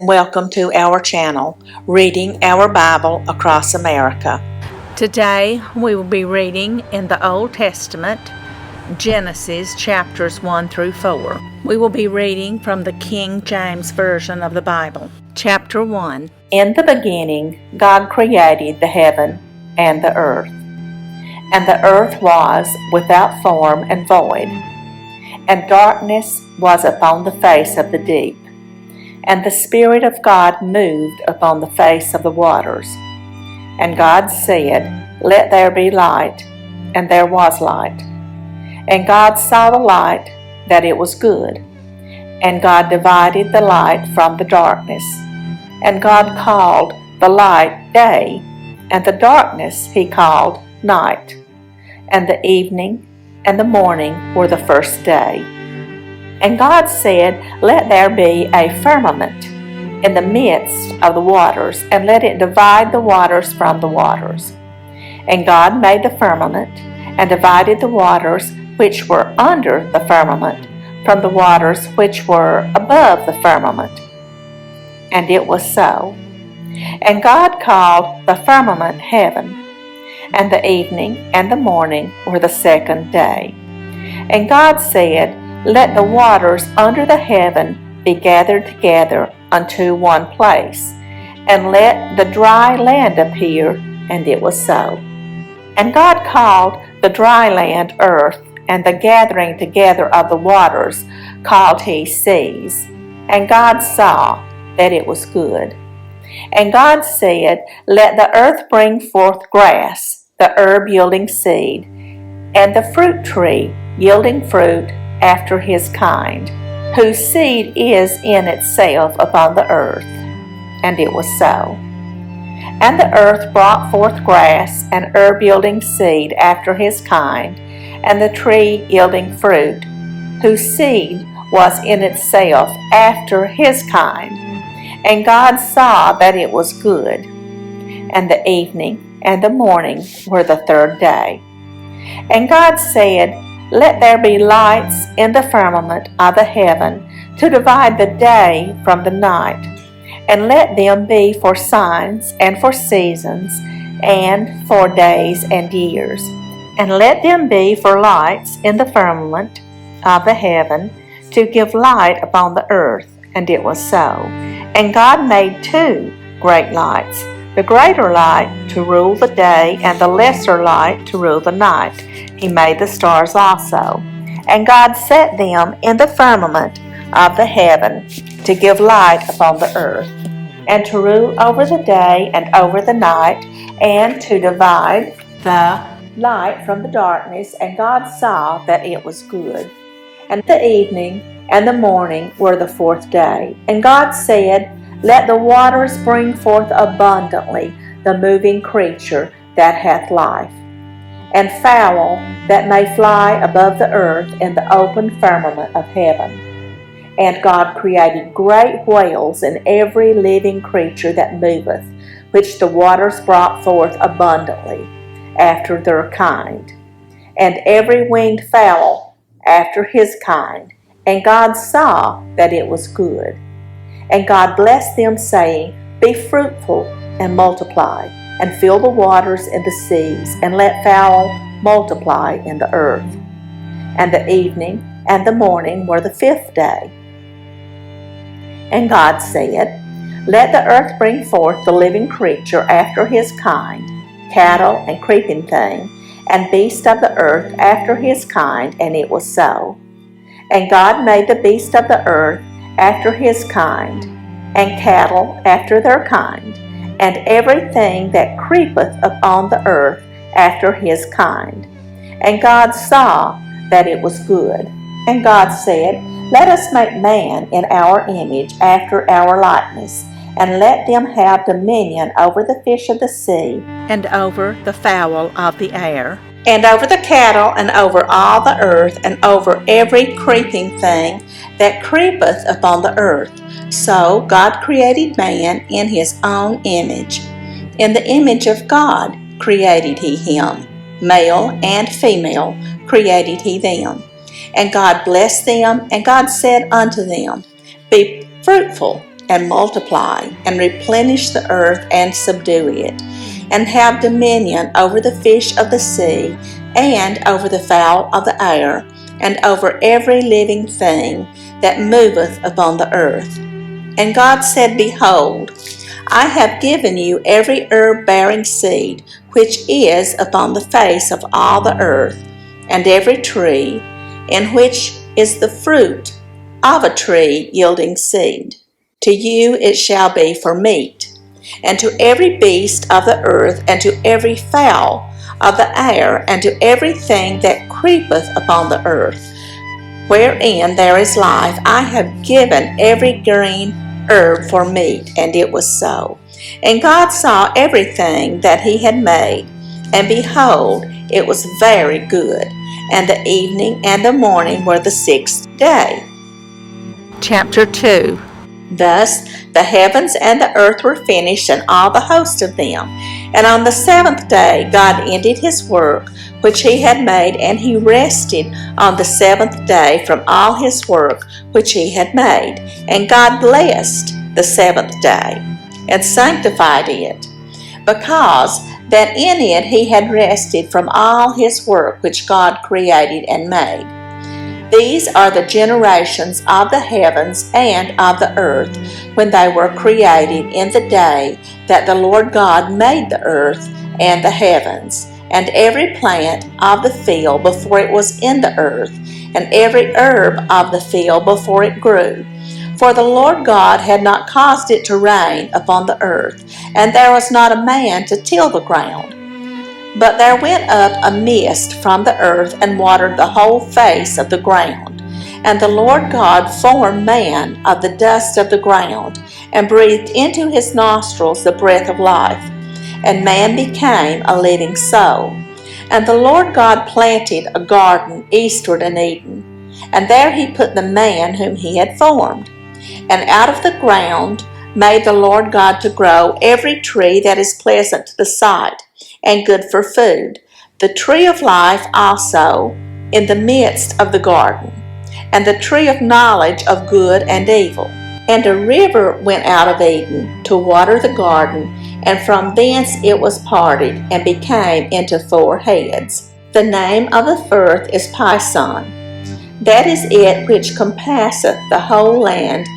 Welcome to our channel, Reading Our Bible Across America. Today we will be reading in the Old Testament, Genesis chapters 1 through 4. We will be reading from the King James Version of the Bible. Chapter 1. In the beginning, God created the heaven and the earth. And the earth was without form and void, and darkness was upon the face of the deep. And the Spirit of God moved upon the face of the waters. And God said, Let there be light. And there was light. And God saw the light, that it was good. And God divided the light from the darkness. And God called the light day, and the darkness he called night. And the evening and the morning were the first day. And God said, Let there be a firmament in the midst of the waters, and let it divide the waters from the waters. And God made the firmament, and divided the waters which were under the firmament from the waters which were above the firmament. And it was so. And God called the firmament heaven. And the evening and the morning were the second day. And God said, Let the waters under the heaven be gathered together unto one place, and let the dry land appear, and it was so. And God called the dry land earth, and the gathering together of the waters called he seas. And God saw that it was good. And God said, Let the earth bring forth grass, the herb yielding seed, and the fruit tree yielding fruit after his kind, whose seed is in itself upon the earth. And it was so. And the earth brought forth grass and herb yielding seed after his kind, and the tree yielding fruit, whose seed was in itself after his kind. And God saw that it was good. And the evening and the morning were the third day. And God said, Let there be lights in the firmament of the heaven to divide the day from the night, and let them be for signs and for seasons and for days and years. And let them be for lights in the firmament of the heaven to give light upon the earth. And it was so. And God made two great lights, the greater light to rule the day, and the lesser light to rule the night. He made the stars also. And God set them in the firmament of the heaven to give light upon the earth, and to rule over the day and over the night, and to divide the light from the darkness. And God saw that it was good. And the evening and the morning were the fourth day. And God said, Let the waters bring forth abundantly the moving creature that hath life, and fowl that may fly above the earth in the open firmament of heaven. And God created great whales and every living creature that moveth, which the waters brought forth abundantly after their kind, and every winged fowl after his kind. And God saw that it was good. And God blessed them, saying, Be fruitful and multiply, and fill the waters in the seas, and let fowl multiply in the earth. And the evening and the morning were the fifth day. And God said, Let the earth bring forth the living creature after his kind, cattle and creeping thing, and beast of the earth after his kind. And it was so. And God made the beast of the earth after his kind, and cattle after their kind, and everything that creepeth upon the earth after his kind. And God saw that it was good. And God said, Let us make man in our image, after our likeness, and let them have dominion over the fish of the sea, And over the fowl of the air, and over the cattle, and over all the earth, and over every creeping thing that creepeth upon the earth. So God created man in his own image. In the image of God created he him. Male and female created he them. And God blessed them, and God said unto them, Be fruitful, and multiply, and replenish the earth and subdue it, and have dominion over the fish of the sea, and over the fowl of the air, and over every living thing that moveth upon the earth. And God said, Behold, I have given you every herb bearing seed which is upon the face of all the earth, and every tree in which is the fruit of a tree yielding seed. To you it shall be for meat, and to every beast of the earth, and to every fowl of the air, and to everything that creepeth upon the earth, wherein there is life, I have given every green herb for meat. And it was so. And God saw everything that he had made, and behold, it was very good. And the evening and the morning were the sixth day. Chapter 2. Thus the heavens and the earth were finished, and all the host of them. And on the seventh day God ended his work which he had made, and he rested on the seventh day from all his work which he had made. And God blessed the seventh day, and sanctified it, because that in it he had rested from all his work which God created and made. These are the generations of the heavens and of the earth, when they were created in the day that the Lord God made the earth and the heavens, and every plant of the field before it was in the earth, and every herb of the field before it grew. For the Lord God had not caused it to rain upon the earth, and there was not a man to till the ground. But there went up a mist from the earth, and watered the whole face of the ground. And the Lord God formed man of the dust of the ground, and breathed into his nostrils the breath of life. And man became a living soul. And the Lord God planted a garden eastward in Eden, and there he put the man whom he had formed. And out of the ground made the Lord God to grow every tree that is pleasant to the sight, and good for food, the tree of life also in the midst of the garden, and the tree of knowledge of good and evil. And a river went out of Eden to water the garden, and from thence it was parted, and became into 4 heads. The name of the first is Pison. That is it which compasseth the whole land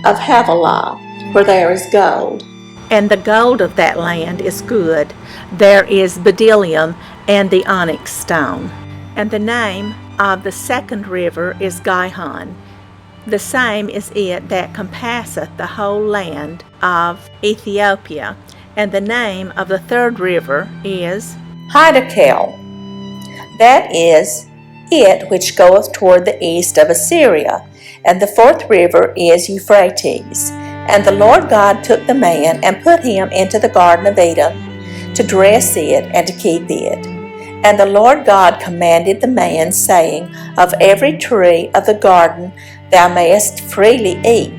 of Havilah, where there is gold. And the gold of that land is good. There is bdellium and the onyx stone. And the name of the second river is Gihon. The same is it that compasseth the whole land of Ethiopia. And the name of the third river is Hiddekel. That is it which goeth toward the east of Assyria. And the fourth river is Euphrates. And the Lord God took the man, and put him into the garden of Eden, to dress it and to keep it. And the Lord God commanded the man, saying, Of every tree of the garden thou mayest freely eat,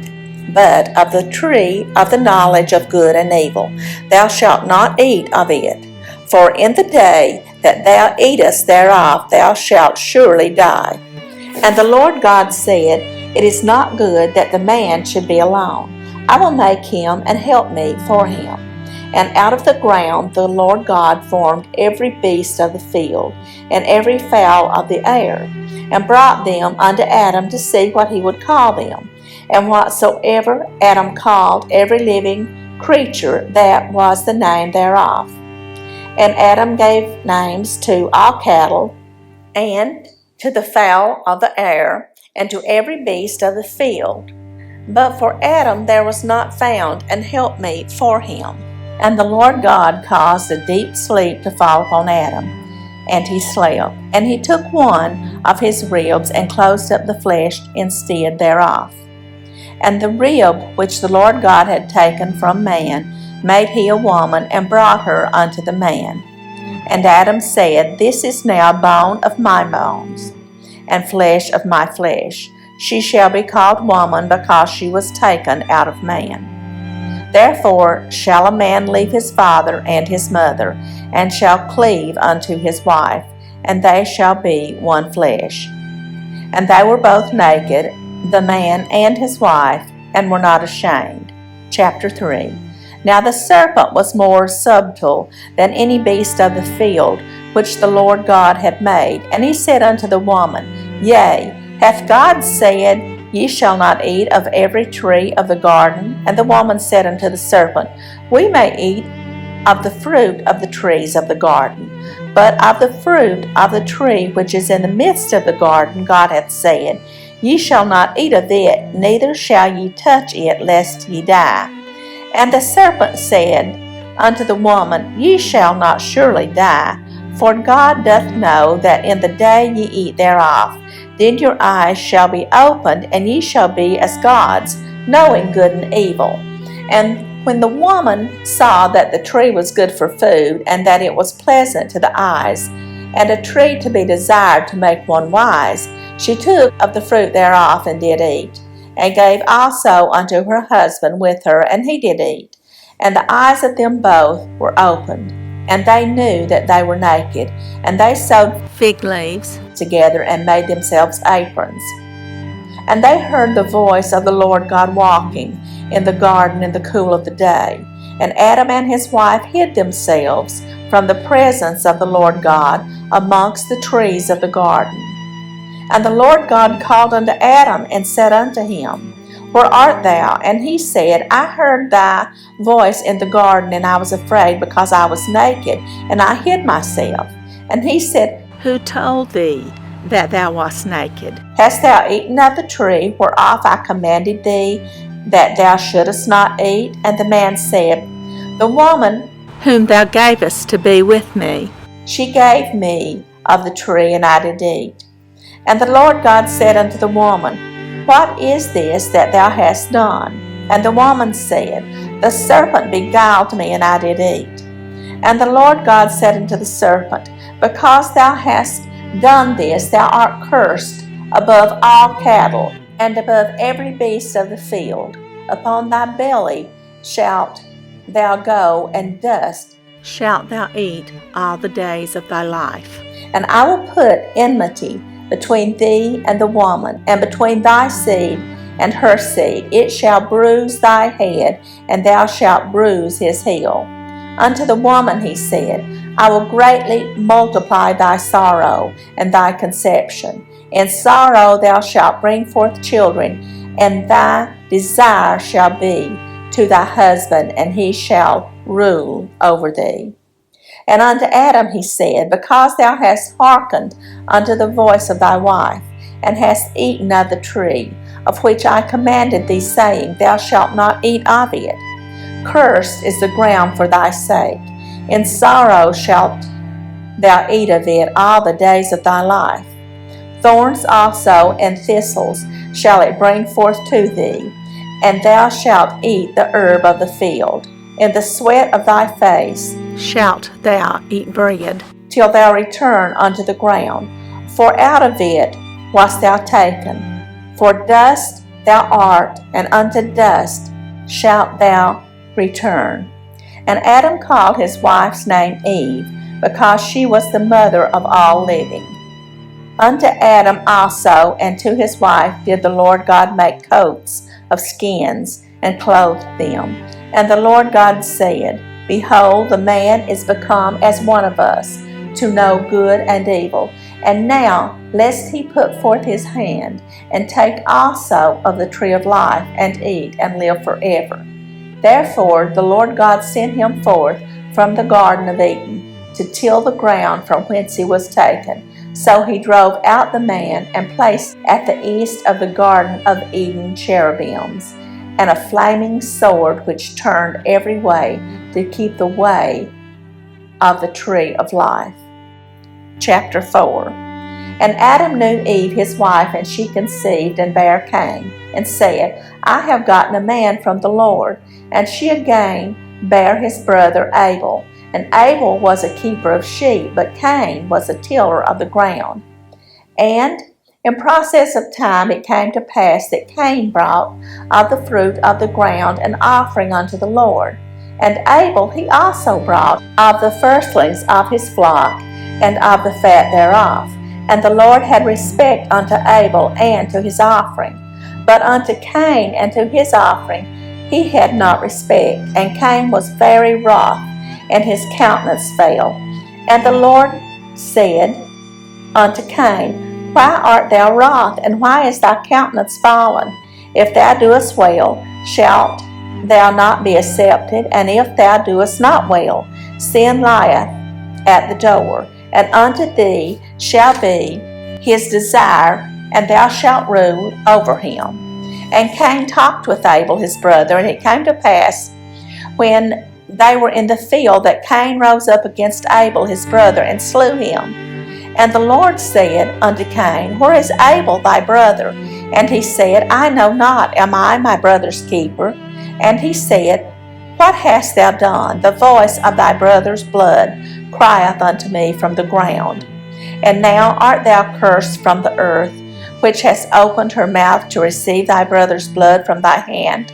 but of the tree of the knowledge of good and evil thou shalt not eat of it. For in the day that thou eatest thereof thou shalt surely die. And the Lord God said, It is not good that the man should be alone. I will make him an helpmeet for him. And out of the ground the Lord God formed every beast of the field, and every fowl of the air, and brought them unto Adam to see what he would call them. And whatsoever Adam called every living creature, that was the name thereof. And Adam gave names to all cattle, and to the fowl of the air, and to every beast of the field. But for Adam there was not found an helpmeet for him. And the Lord God caused a deep sleep to fall upon Adam, and he slept. And he took one of his ribs, and closed up the flesh instead thereof. And the rib which the Lord God had taken from man made he a woman, and brought her unto the man. And Adam said, This is now bone of my bones, and flesh of my flesh. She shall be called woman, because she was taken out of man. Therefore shall a man leave his father and his mother, and shall cleave unto his wife, and they shall be one flesh. And they were both naked, the man and his wife, and were not ashamed. Chapter 3. Now the serpent was more subtle than any beast of the field which the Lord God had made. And he said unto the woman, Yea, hath God said, Ye shall not eat of every tree of the garden? And the woman said unto the serpent, We may eat of the fruit of the trees of the garden. But of the fruit of the tree which is in the midst of the garden, God hath said, Ye shall not eat of it, neither shall ye touch it, lest ye die. And the serpent said unto the woman, Ye shall not surely die, for God doth know that in the day ye eat thereof, then your eyes shall be opened, and ye shall be as gods, knowing good and evil. And when the woman saw that the tree was good for food, and that it was pleasant to the eyes, and a tree to be desired to make one wise, she took of the fruit thereof, and did eat, and gave also unto her husband with her, and he did eat. And the eyes of them both were opened, and they knew that they were naked, and they sewed fig leaves together, and made themselves aprons. And they heard the voice of the Lord God walking in the garden in the cool of the day. And Adam and his wife hid themselves from the presence of the Lord God amongst the trees of the garden. And the Lord God called unto Adam, and said unto him, Where art thou? And he said, I heard thy voice in the garden, and I was afraid, because I was naked, and I hid myself. And he said, Who told thee that thou wast naked? Hast thou eaten of the tree whereof I commanded thee that thou shouldest not eat? And the man said, The woman Whom thou gavest to be with me, she gave me of the tree, and I did eat. And the Lord God said unto the woman, What is this that thou hast done? And the woman said, The serpent beguiled me, and I did eat. And the Lord God said unto the serpent, Because thou hast done this, thou art cursed above all cattle, and above every beast of the field. Upon thy belly shalt thou go, and dust shalt thou eat all the days of thy life. And I will put enmity between thee and the woman, and between thy seed and her seed. It shall bruise thy head, and thou shalt bruise his heel. Unto the woman he said, I will greatly multiply thy sorrow and thy conception. In sorrow thou shalt bring forth children, and thy desire shall be to thy husband, and he shall rule over thee. And unto Adam he said, Because thou hast hearkened unto the voice of thy wife, and hast eaten of the tree, of which I commanded thee, saying, Thou shalt not eat of it. Cursed is the ground for thy sake. In sorrow shalt thou eat of it all the days of thy life. Thorns also and thistles shall it bring forth to thee, and thou shalt eat the herb of the field. In the sweat of thy face shalt thou eat bread, till thou return unto the ground, for out of it wast thou taken. For dust thou art, and unto dust shalt thou return. And Adam called his wife's name Eve, because she was the mother of all living. Unto Adam also and to his wife did the Lord God make coats of skins, and clothed them. And the Lord God said, Behold, the man is become as one of us, to know good and evil. And now, lest he put forth his hand, and take also of the tree of life, and eat, and live forever. Therefore the Lord God sent him forth from the Garden of Eden, to till the ground from whence he was taken. So he drove out the man, and placed at the east of the Garden of Eden cherubims, and a flaming sword which turned every way to keep the way of the tree of life. Chapter 4. And Adam knew Eve his wife, and she conceived and bare Cain, and said, I have gotten a man from the Lord. And she again bare his brother Abel. And Abel was a keeper of sheep, but Cain was a tiller of the ground. And in process of time it came to pass that Cain brought of the fruit of the ground an offering unto the Lord. And Abel he also brought of the firstlings of his flock, and of the fat thereof. And the Lord had respect unto Abel and to his offering. But unto Cain and to his offering he had not respect, and Cain was very wroth, and his countenance fell. And the Lord said unto Cain, Why art thou wroth, and why is thy countenance fallen? If thou doest well, shalt thou not be accepted? And if thou doest not well, sin lieth at the door, and unto thee shall be his desire, and thou shalt rule over him. And Cain talked with Abel his brother, and it came to pass, when they were in the field, that Cain rose up against Abel his brother, and slew him. And the Lord said unto Cain, Where is Abel thy brother? And he said, I know not, am I my brother's keeper? And he said, What hast thou done? The voice of thy brother's blood crieth unto me from the ground. And now art thou cursed from the earth, which hast opened her mouth to receive thy brother's blood from thy hand.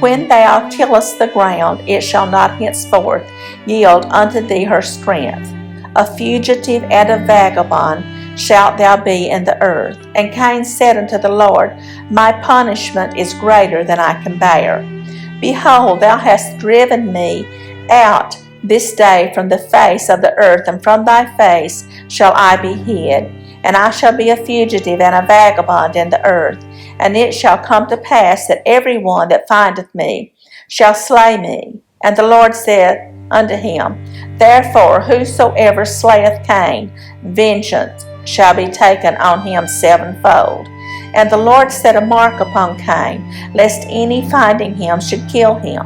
When thou tillest the ground, it shall not henceforth yield unto thee her strength. A fugitive and a vagabond shalt thou be in the earth. And Cain said unto the Lord, My punishment is greater than I can bear. Behold, thou hast driven me out this day from the face of the earth, and from thy face shall I be hid. And I shall be a fugitive and a vagabond in the earth. And it shall come to pass that every one that findeth me shall slay me. And the Lord said unto him, Therefore whosoever slayeth Cain, vengeance shall be taken on him sevenfold. And the Lord set a mark upon Cain, lest any finding him should kill him.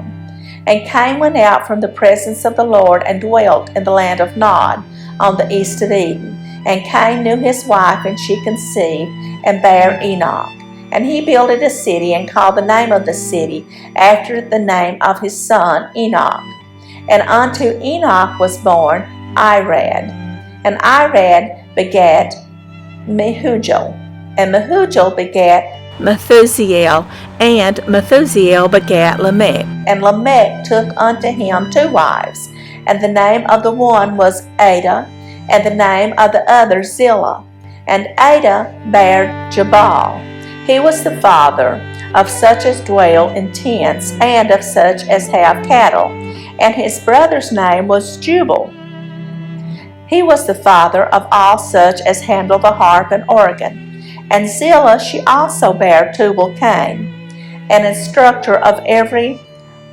And Cain went out from the presence of the Lord, and dwelt in the land of Nod, on the east of Eden. And Cain knew his wife, and she conceived, and bare Enoch. And he builded a city, and called the name of the city after the name of his son Enoch. And unto Enoch was born Irad. And Irad begat Mehujael. And Mehujael begat Methusiel, and Methusiel begat Lamech. And Lamech took unto him 2 wives, and the name of the one was Ada, and the name of the other Zillah. And Ada bare Jabal. He was the father of such as dwell in tents, and of such as have cattle. And his brother's name was Jubal. He was the father of all such as handle the harp and organ. And Zillah she also bare Tubal-Cain, an instructor of every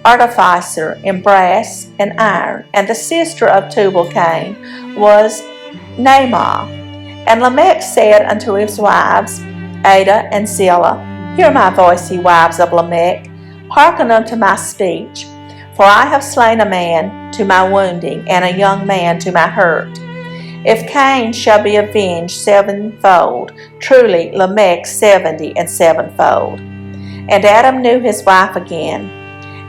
artificer in brass and iron. And the sister of Tubal-Cain was Naamah. And Lamech said unto his wives, Ada and Zillah, Hear my voice, ye wives of Lamech, hearken unto my speech. For I have slain a man to my wounding, and a young man to my hurt. If Cain shall be avenged sevenfold, truly Lamech 70 and sevenfold. And Adam knew his wife again,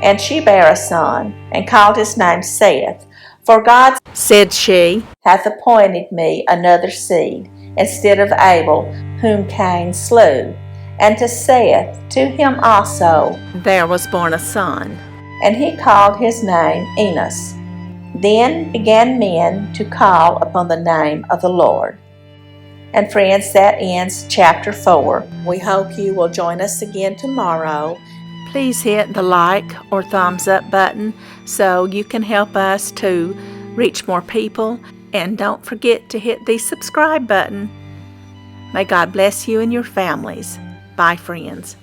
and she bare a son, and called his name Seth. For God, Said she, hath appointed me another seed, instead of Abel, whom Cain slew. And to Seth, to him also, there was born a son. and he called his name Enos. Then began men to call upon the name of the Lord. And friends, that ends chapter 4. We hope you will join us again tomorrow. Please hit the like or thumbs up button so you can help us to reach more people. And don't forget to hit the subscribe button. May God bless you and your families. Bye, friends.